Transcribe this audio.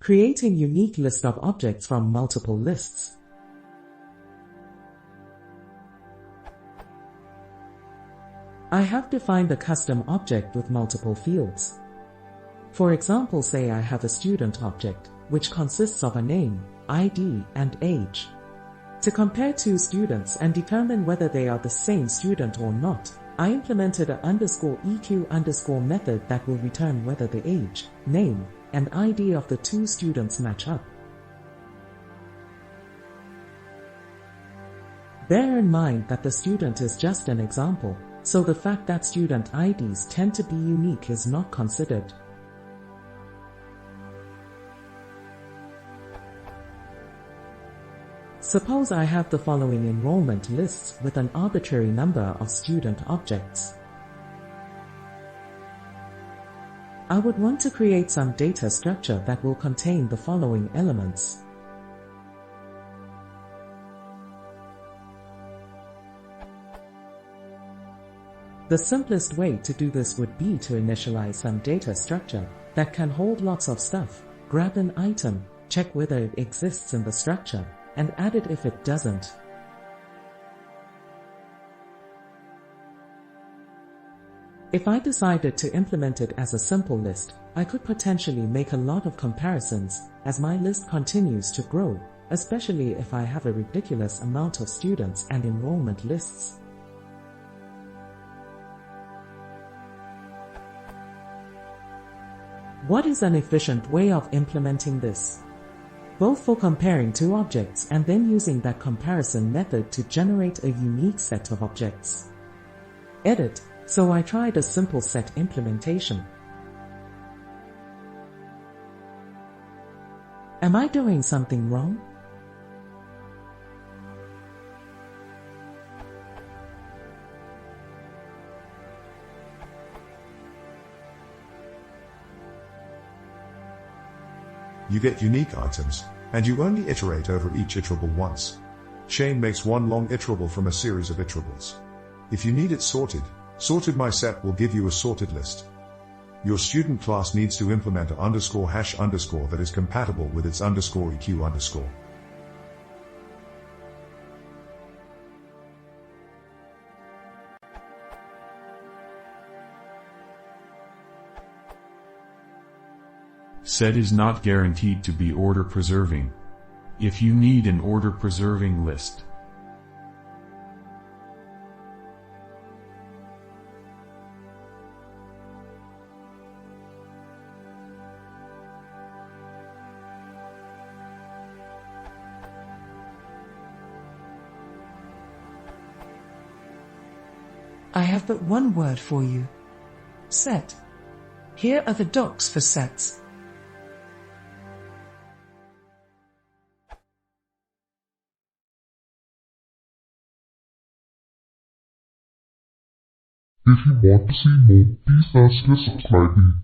Creating unique list of objects from multiple lists. I have defined a custom object with multiple fields. For example, say I have a student object, which consists of a name, ID, and age. To compare two students and determine whether they are the same student or not, I implemented a _EQ_ method that will return whether the age, name, and ID of the two students match up. Bear in mind that the student is just an example, so the fact that student IDs tend to be unique is not considered. Suppose I have the following enrollment lists with an arbitrary number of student objects. I would want to create some data structure that will contain the following elements. The simplest way to do this would be to initialize some data structure that can hold lots of stuff, grab an item, check whether it exists in the structure, and add it if it doesn't. If I decided to implement it as a simple list, I could potentially make a lot of comparisons as my list continues to grow, especially if I have a ridiculous amount of students and enrollment lists. What is an efficient way of implementing this? Both for comparing two objects and then using that comparison method to generate a unique set of objects. Edit. So I tried a simple set implementation. Am I doing something wrong? You get unique items, and you only iterate over each iterable once. Chain makes one long iterable from a series of iterables. If you need it sorted, SortedMySet will give you a sorted list. Your student class needs to implement a _hash_ that is compatible with its _EQ_. Set is not guaranteed to be order preserving. If you need an order preserving list, I have but one word for you. Set. Here are the docs for sets. If you want to see more, please consider subscribing.